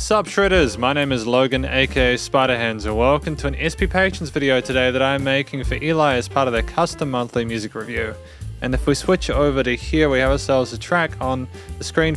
Sup Shredders, my name is Logan aka Spiderhands and welcome to an SP Patrons video today that I'm making for Eli as part of their custom monthly music review. And if we switch over to here, we have ourselves a track on the screen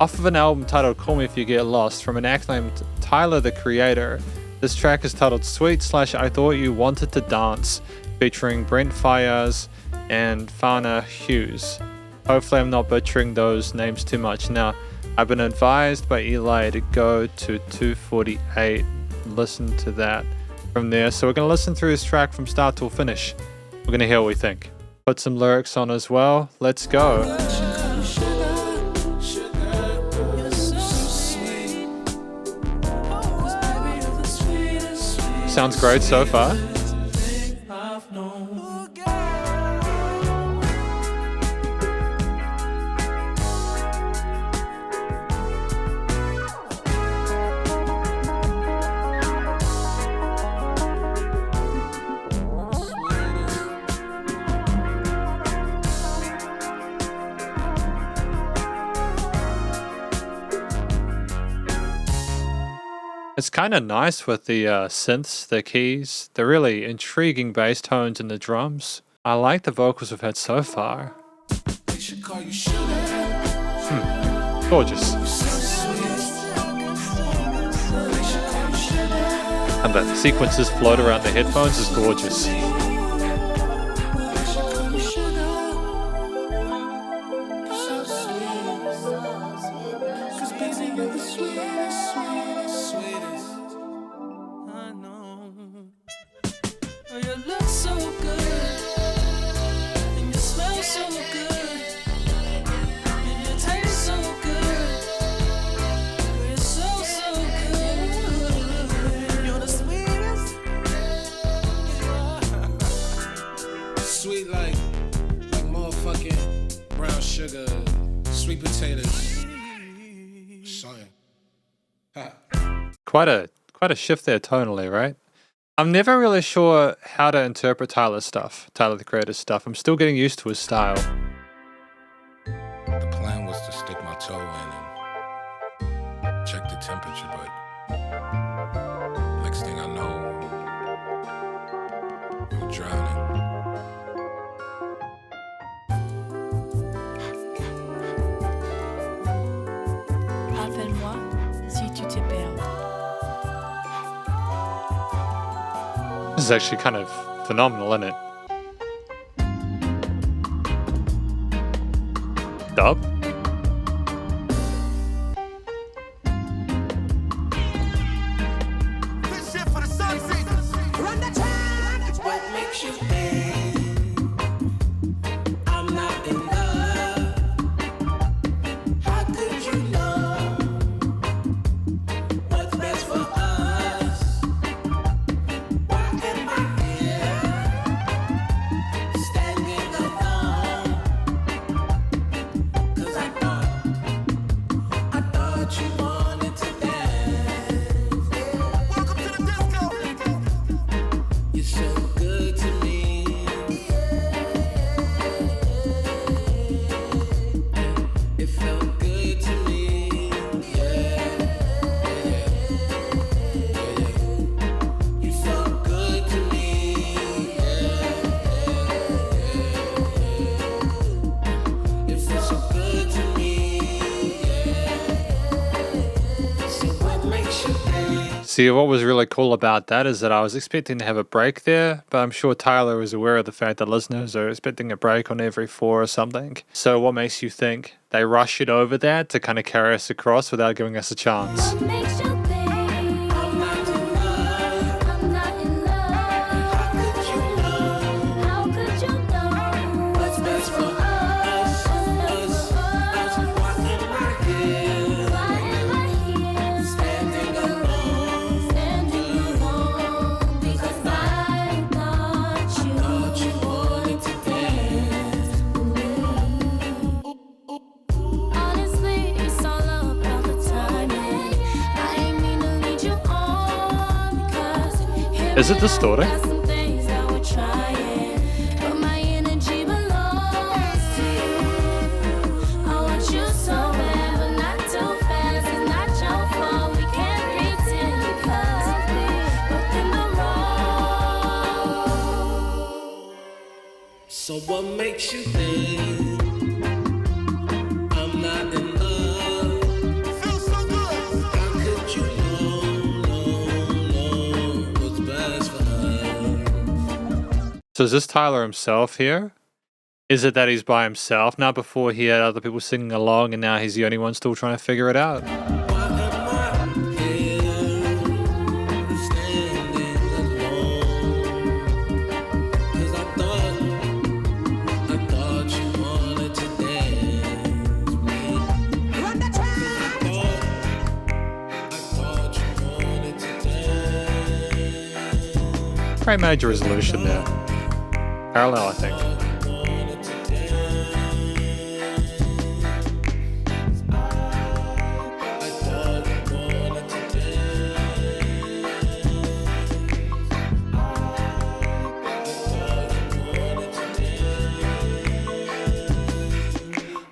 off of an album titled Call Me If You Get Lost from an act named Tyler the Creator. This track is titled Sweet / I Thought You Wanted to Dance, featuring Brent Fayez and Fana Hughes. Hopefully I'm not butchering those names too much. Now, I've been advised by Eli to go to 248, listen to that from there. So we're going to listen through this track from start till finish. We're going to hear what we think. Put some lyrics on as well. Let's go. Sounds great so far. It's kind of nice with the synths, the keys, the really intriguing bass tones and the drums. I like the vocals we've had so far. Gorgeous. And the sequences float around the headphones is gorgeous. You look so good, and you smell so good, and you taste so good. You're so good. You're the sweetest. Sweet like motherfucking brown sugar, sweet potatoes. Something. Quite a shift there tonally, right? I'm never really sure how to interpret Tyler the Creator's stuff. I'm still getting used to his style. The plan was to stick my toe in and check the temperature, but next thing I know, I'm drowning. Rappelle-moi si tu te perds. This is actually kind of phenomenal, isn't it? Dub? This shit for the sun seekers. Run the track. It's what makes you think I'm not in love. How could you know what's best for us? Why am I here standing alone? 'Cause I thought you wanted to dance. Welcome to the disco. You're so good to me. It felt good to me. You felt good to me. It felt so good to me. So what makes you think? See, what was really cool about that is that I was expecting to have a break there, but I'm sure Tyler is aware of the fact that listeners are expecting a break on every 4 or something. So what makes you think they rush it over that to kind of carry us across without giving us a chance? What makes you think I'm not in love. I'm not in love? How could you know How could you know what's best for us? Why am I here Why am I here standing alone? standing alone? Because I thought you Wanted to dance. Honestly, it's all about the timing. I ain't mean to lead you on, 'cause here Is it we distorting? got some things that we're trying, but my energy belongs to you. I want you so bad, but not too fast. It's not your fault. We So what makes you think I'm not in love? Feels so good. How could you know what's best for us? So is this Tyler himself here? Is it that he's by himself now before he had other people singing along and now he's the only one still trying to figure it out? Why am I here standing alone? 'Cause I thought you wanted to dance with me. Run the track! I thought you wanted to dance. Pretty major resolution there. Parallel, I think.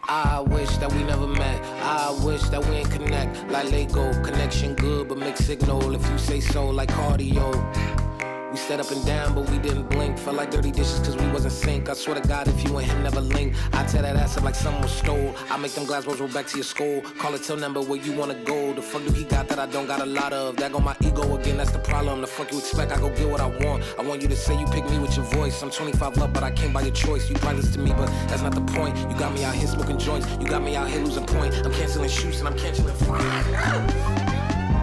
I wish that we never met. I wish that we ain't connect. Like Lego, connection good, but mixed signal. If you say so, like cardio. We set up and down, but we didn't blink. Felt like dirty dishes cause we wasn't sync. I swear to God, if you and him never link, I tear that ass up like someone stole. I make them glass rolls roll back to your skull. Call it till number where you wanna go. The fuck do he got that I don't got a lot of? That go my ego again, that's the problem. The fuck you expect, I go get what I want. I want you to say you pick me with your voice. I'm 25 up, but I came by your choice. You probably listen to me, but that's not the point. You got me out here smoking joints. You got me out here losing point. I'm canceling shoots and I'm canceling fine.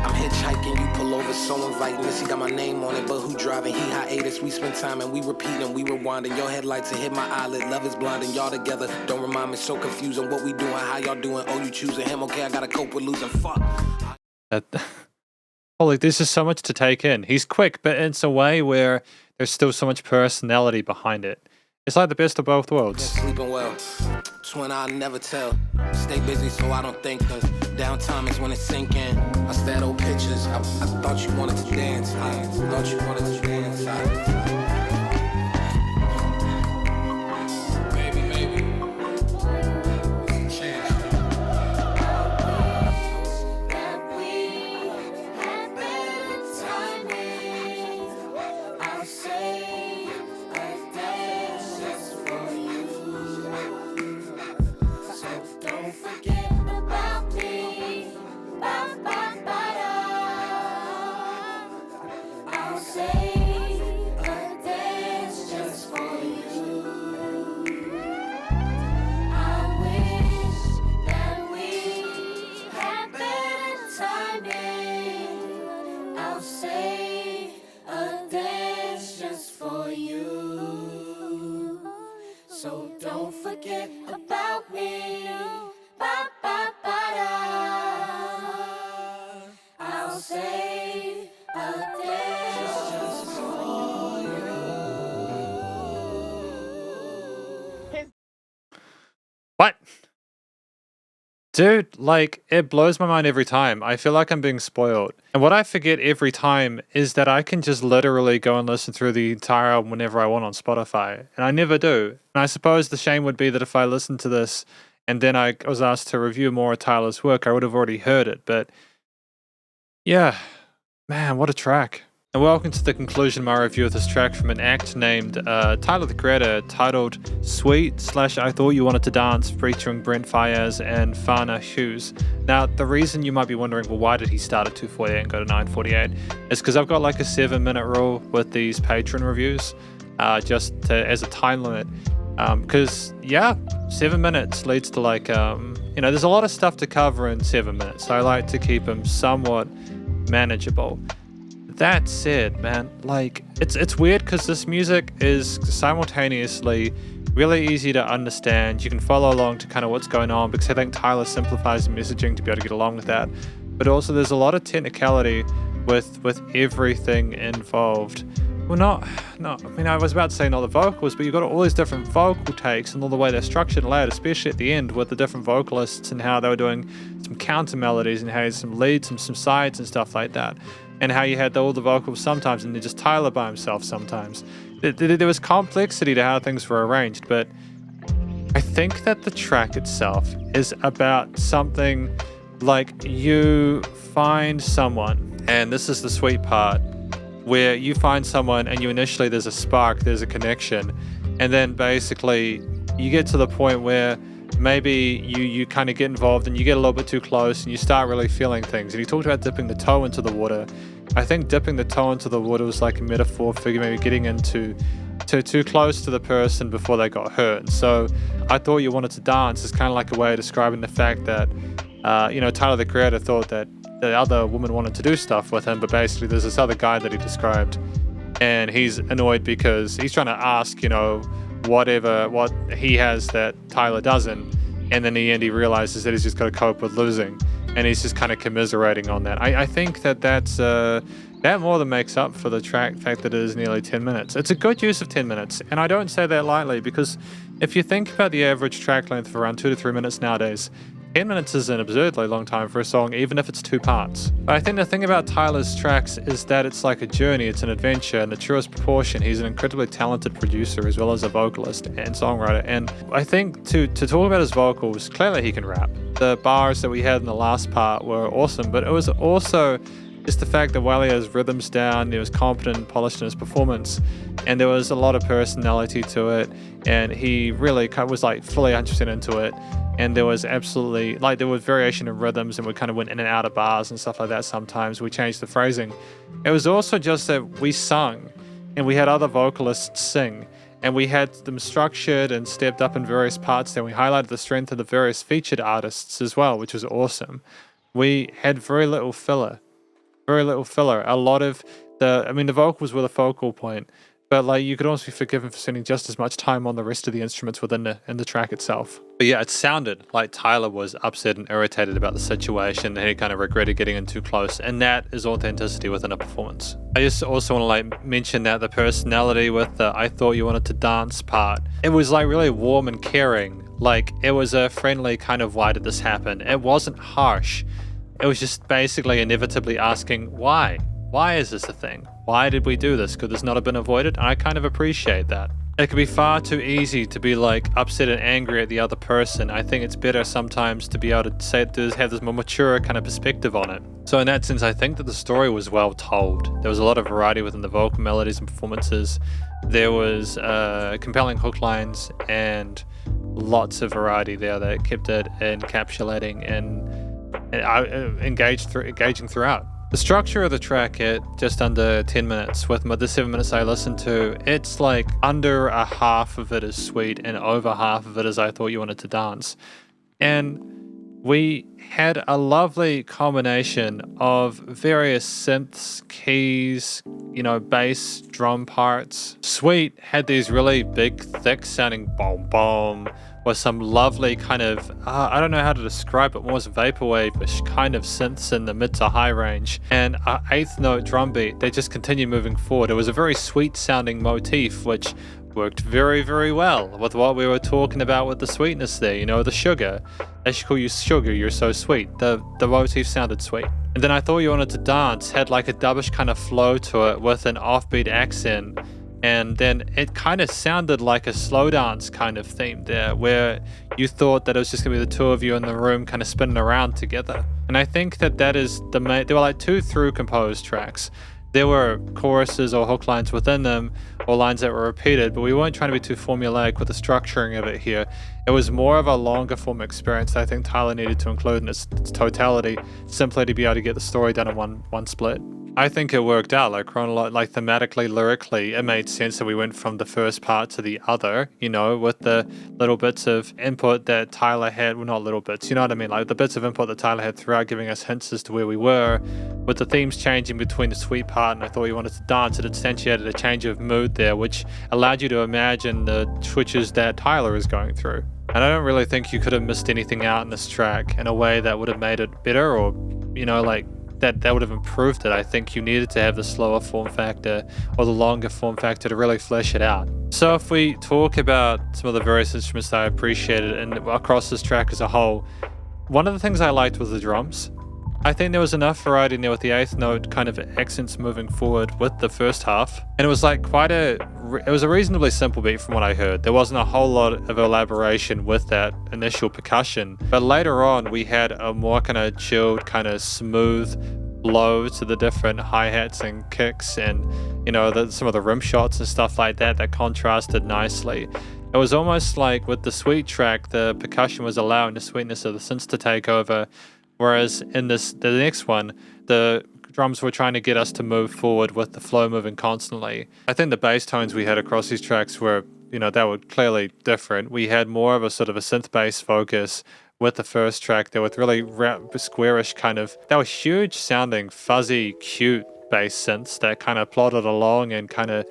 I'm hitchhiking, you pull over, so inviting. This, he got my name on it, but who driving? He hiatus, we spend time and we repeating, we rewinding. Your headlights to hit my eyelid, love is blind and y'all together. Don't remind me, so confusing. What we doing, how y'all doing? Oh, you choosing him? Okay, I gotta cope with losing. Fuck. Holy, there's just so much to take in. He's quick, but it's a way where there's still so much personality behind it. It's like the best of both worlds. Sleeping well, twin, I'll never tell. Stay busy so I don't think. The downtime is when it's sinking. I stare at old pictures. I thought you wanted to dance. I thought you wanted to dance. Maybe. Chance. That we had better timing. I'll say a dance just for you. So don't forget about me. Ba-ba-ba-da. I'll say a dance just for you. I wish that we had better timing. I'll say a dance just for you. So don't forget about me. Ba-ba-ba-da. I'll say a dance just for you. What? Dude, like, it blows my mind every time. I feel like I'm being spoiled. And what I forget every time is that I can just literally go and listen through the entire album whenever I want on Spotify. And I never do. And I suppose the shame would be that if I listened to this and then I was asked to review more of Tyler's work, I would have already heard it. But yeah, man, what a track. And welcome to the conclusion of my review of this track from an act named Tyler the Creator, titled Sweet/I Thought You Wanted to Dance, featuring Brent Fayez and Fana Hughes. Now, the reason you might be wondering, well, why did he start at 2:48 and go to 9:48, is because I've got like a 7-minute rule with these Patreon reviews, as a time limit. Because, 7 minutes leads to like, there's a lot of stuff to cover in 7 minutes. So I like to keep them somewhat manageable. That said, man, like, it's weird because this music is simultaneously really easy to understand. You can follow along to kind of what's going on because I think Tyler simplifies the messaging to be able to get along with that. But also there's a lot of technicality with everything involved. Well, I was about to say not the vocals, but you've got all these different vocal takes and all the way they're structured and layered, especially at the end with the different vocalists and how they were doing some counter melodies and how you had some leads, some sides and stuff like that. And how you had all the vocals sometimes and then just Tyler by himself sometimes. There was complexity to how things were arranged, but I think that the track itself is about something like you find someone, and this is the sweet part, where you find someone and you initially there's a spark, there's a connection, And then basically you get to the point where maybe you kind of get involved and you get a little bit too close and you start really feeling things. And he talked about dipping the toe into the water. I think dipping the toe into the water was like a metaphor for maybe getting into too close to the person before they got hurt. So I Thought You Wanted to Dance is kind of like a way of describing the fact that Tyler the Creator thought that the other woman wanted to do stuff with him, but basically there's this other guy that he described, and he's annoyed because he's trying to ask, what he has that Tyler doesn't, and then in the end he realizes that he's just got to cope with losing, and he's just kind of commiserating on that. I think that more than makes up for the fact that it is nearly 10 minutes. It's a good use of 10 minutes, and I don't say that lightly, because if you think about the average track length of around 2 to 3 minutes nowadays, 10 minutes is an absurdly long time for a song, even if it's 2 parts. But I think the thing about Tyler's tracks is that it's like a journey, it's an adventure in the truest proportion. He's an incredibly talented producer as well as a vocalist and songwriter. And I think to talk about his vocals, clearly he can rap. The bars that we had in the last part were awesome, but it was also just the fact that while he has rhythms down, he was competent and polished in his performance, and there was a lot of personality to it, and he really was like fully 100% into it. And there was absolutely, there was variation in rhythms, and we kind of went in and out of bars and stuff like that sometimes. We changed the phrasing. It was also just that we sung, and we had other vocalists sing, and we had them structured and stepped up in various parts there. We highlighted the strength of the various featured artists as well, which was awesome. We had very little filler. A lot of the vocals were the focal point, but you could also be forgiven for spending just as much time on the rest of the instruments in the track itself. But yeah, it sounded like Tyler was upset and irritated about the situation, and he kind of regretted getting in too close, and that is authenticity within a performance. I just also want to mention that the personality with the I Thought You Wanted to Dance part, it was really warm and caring. It was a friendly kind of, why did this happen? It wasn't harsh. It was just basically inevitably asking, why? Why is this a thing? Why did we do this? Could this not have been avoided? And I kind of appreciate that. It can be far too easy to be upset and angry at the other person. I think it's better sometimes to be able to have this more mature kind of perspective on it. So in that sense, I think that the story was well told. There was a lot of variety within the vocal melodies and performances. There was compelling hook lines and lots of variety there that kept it encapsulating and engaging throughout. The structure of the track at just under 10 minutes, with the 7 minutes I listened to, it's under a half of it is sweet and over half of it is I Thought You Wanted to Dance. And we had a lovely combination of various synths, keys, bass, drum parts. Sweet had these really big, thick sounding boom boom, with some lovely kind of, I don't know how to describe it, almost vaporwave-ish kind of synths in the mid to high range, and an eighth note drum beat. They just continued moving forward. It was a very sweet sounding motif, which worked very, very well with what we were talking about with the sweetness there, the sugar. They should call you sugar, you're so sweet. The motif sounded sweet. And then I Thought You Wanted to Dance had a dubbish kind of flow to it with an offbeat accent. And then it kind of sounded like a slow dance kind of theme there, where you thought that it was just going to be the two of you in the room kind of spinning around together. And I think that is the main, there were 2 through composed tracks. There were choruses or hook lines within them, or lines that were repeated, but we weren't trying to be too formulaic with the structuring of it here. It was more of a longer form experience that I think Tyler needed to include in its totality, simply to be able to get the story done in one split. I think it worked out, thematically, lyrically, it made sense that we went from the first part to the other, with the little bits of input that Tyler had, well, not little bits, you know what I mean, the bits of input that Tyler had throughout, giving us hints as to where we were, with the themes changing between the sweet part and I Thought You Wanted to Dance. It instantiated a change of mood there, which allowed you to imagine the switches that Tyler is going through. And I don't really think you could have missed anything out in this track in a way that would have made it better, or, that would have improved it. I think you needed to have the slower form factor or the longer form factor to really flesh it out. So if we talk about some of the various instruments that I appreciated and across this track as a whole, one of the things I liked was the drums. I think there was enough variety in there with the eighth note kind of accents moving forward with the first half. And it was it was a reasonably simple beat from what I heard. There wasn't a whole lot of elaboration with that initial percussion. But later on, we had a more kind of chilled, kind of smooth flow to the different hi-hats and kicks, and some of the rim shots and stuff like that contrasted nicely. It was almost like with the sweet track, the percussion was allowing the sweetness of the synths to take over, whereas in the next one, the drums were trying to get us to move forward with the flow moving constantly. I think the bass tones we had across these tracks were, they were clearly different. We had more of a sort of a synth bass focus with the first track. There was really squarish they were huge sounding, fuzzy, cute bass synths that kind of plodded along and kind of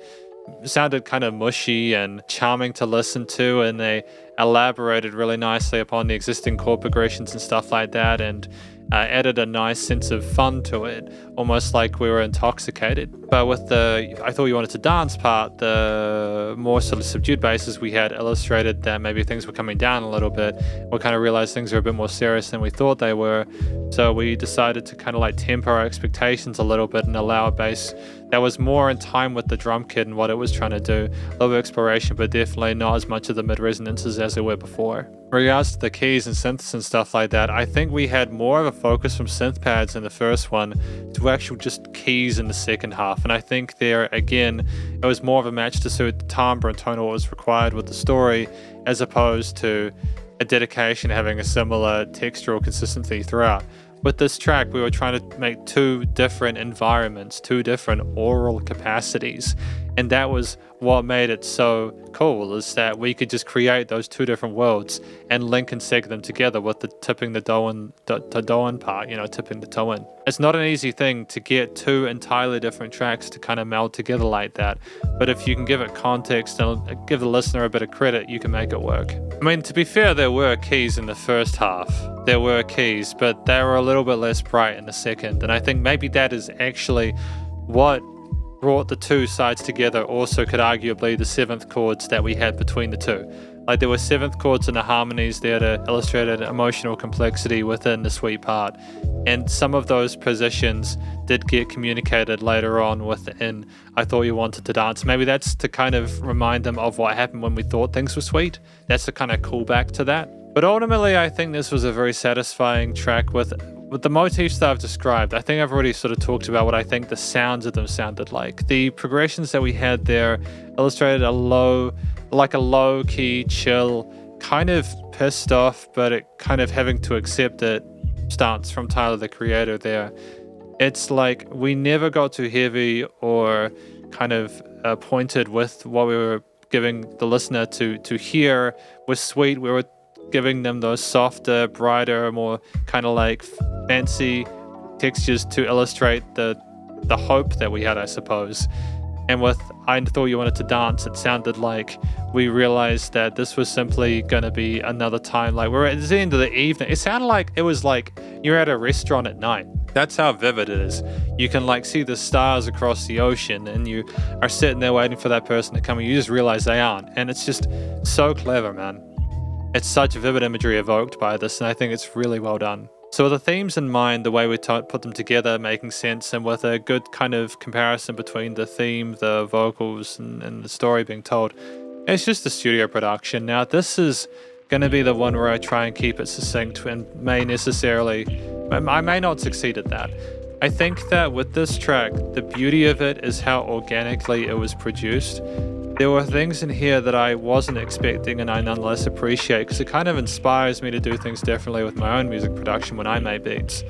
sounded kind of mushy and charming to listen to, and they elaborated really nicely upon the existing chord progressions and stuff like that, and added a nice sense of fun to it, almost like we were intoxicated. But with the I Thought You Wanted to Dance part, the more sort of subdued basses we had illustrated that maybe things were coming down a little bit. We kind of realized things were a bit more serious than we thought they were, so we decided to kind of like temper our expectations a little bit and allow a bass that was more in time with the drum kit and what it was trying to do. A little bit of exploration, but definitely not as much of the mid-resonances as there were before. In regards to the keys and synths and stuff like that, I think we had more of a focus from synth pads in the first one to actual just keys in the second half. And I think there, again, it was more of a match to suit the timbre and tone of what was required with the story, as opposed to a dedication having a similar textural consistency throughout. With this track, we were trying to make two different environments, two different aural capacities, and that was what made it so cool, is that we could just create those two different worlds and link and seg them together with the tipping the toe in part, tipping the toe in. It's not an easy thing to get two entirely different tracks to kind of meld together like that, but if you can give it context and give the listener a bit of credit, you can make it work. I mean, to be fair, there were keys in the first half. There were keys, but they were a little bit less bright in the second, and I think maybe that is actually what brought the two sides together. Also could arguably the seventh chords that we had between the two. Like, there were seventh chords and the harmonies there to illustrate an emotional complexity within the sweet part, and some of those positions did get communicated later on within I Thought You Wanted to Dance. Maybe that's to kind of remind them of what happened when we thought things were sweet. That's to kind of call back to that. But ultimately, I think this was a very satisfying track with the motifs that I've described. I think I've already sort of talked about what I think the sounds of them sounded like. The progressions that we had there illustrated a low-key, chill, kind of pissed off, but it kind of having to accept it stance from Tyler, the creator there. It's like we never got too heavy or kind of pointed with what we were giving the listener to hear was sweet. We were giving them those softer, brighter, more kind of like fancy textures to illustrate the hope that we had, I suppose. And with I Thought You Wanted to Dance, it sounded like we realized that this was simply going to be another time. Like, we're at the end of the evening. It sounded like it was like you're at a restaurant at night. That's how vivid it is. You can like see the stars across the ocean, and you are sitting there waiting for that person to come, and you just realize they aren't. And it's just so clever, man. It's such vivid imagery evoked by this, and I think it's really well done. So with the themes in mind, the way we put them together making sense, and with a good kind of comparison between the theme, the vocals, and the story being told, it's just a studio production. Now, this is going to be the one where I try and keep it succinct and I may not succeed at that. I think that with this track, the beauty of it is how organically it was produced. There were things in here that I wasn't expecting, and I nonetheless appreciate, because it kind of inspires me to do things differently with my own music production when I make beats.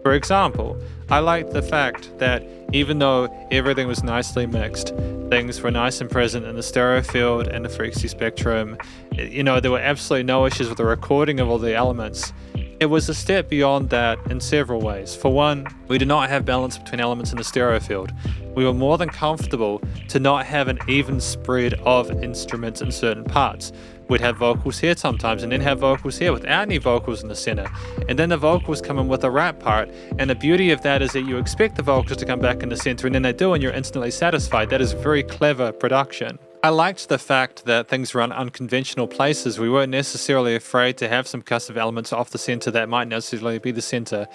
For example, I liked the fact that even though everything was nicely mixed, things were nice and present in the stereo field and the frequency spectrum, there were absolutely no issues with the recording of all the elements. It was a step beyond that in several ways. For one, we did not have balance between elements in the stereo field. We were more than comfortable to not have an even spread of instruments in certain parts. We'd have vocals here sometimes, and then have vocals here without any vocals in the center. And then the vocals come in with a rap part, and the beauty of that is that you expect the vocals to come back in the center, and then they do, and you're instantly satisfied. That is very clever production. I liked the fact that things were in unconventional places. We weren't necessarily afraid to have some percussive elements off the center that might necessarily be the center.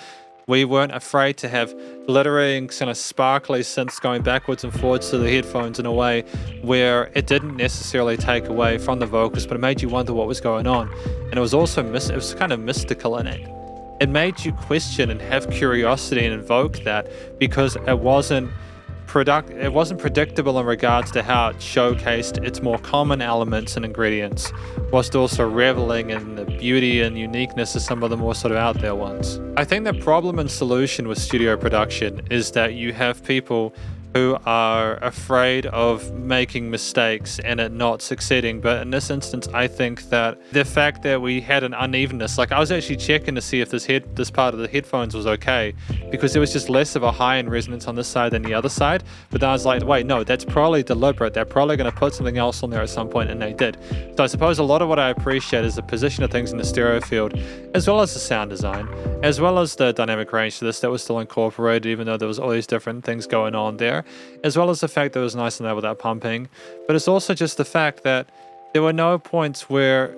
We weren't afraid to have glittering, kind of sparkly synths going backwards and forwards to the headphones in a way where it didn't necessarily take away from the vocals, but it made you wonder what was going on. And it was also it was kind of mystical in it. it made you question and have curiosity and invoke that, because it wasn't predictable in regards to how it showcased its more common elements and ingredients, whilst also reveling in the beauty and uniqueness of some of the more sort of out there ones. I think the problem and solution with studio production is that you have people who are afraid of making mistakes and it not succeeding. But in this instance, I think that the fact that we had an unevenness, like I was actually checking to see if this part of the headphones was okay, because there was just less of a high-end resonance on this side than the other side. But then I was like, wait, no, that's probably deliberate. They're probably going to put something else on there at some point, and they did. So I suppose a lot of what I appreciate is the position of things in the stereo field, as well as the sound design, as well as the dynamic range to this that was still incorporated, even though there was all these different things going on there, as well as the fact that it was nice and loud without pumping. But it's also just the fact that there were no points where,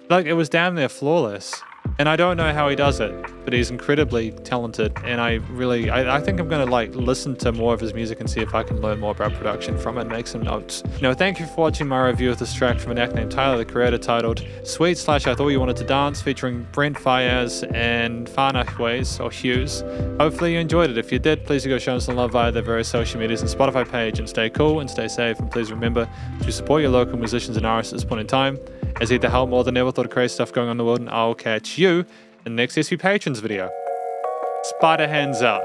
like, it was damn near flawless. And I don't know how he does it, but he's incredibly talented, and I think I'm going to like listen to more of his music and see if I can learn more about production from it and make some notes. Thank you for watching my review of this track from an act named Tyler, the creator, titled Sweet / I Thought You Wanted to Dance, featuring Brent Fayez and Fana Hughes. Hopefully you enjoyed it. If you did, please do go show us some love via their various social medias and Spotify page, and stay cool and stay safe, and please remember to support your local musicians and artists at this point in time, as he had to help more than ever, thought of crazy stuff going on in the world, and I'll catch you in the next SP Patrons video. Spiderhands out.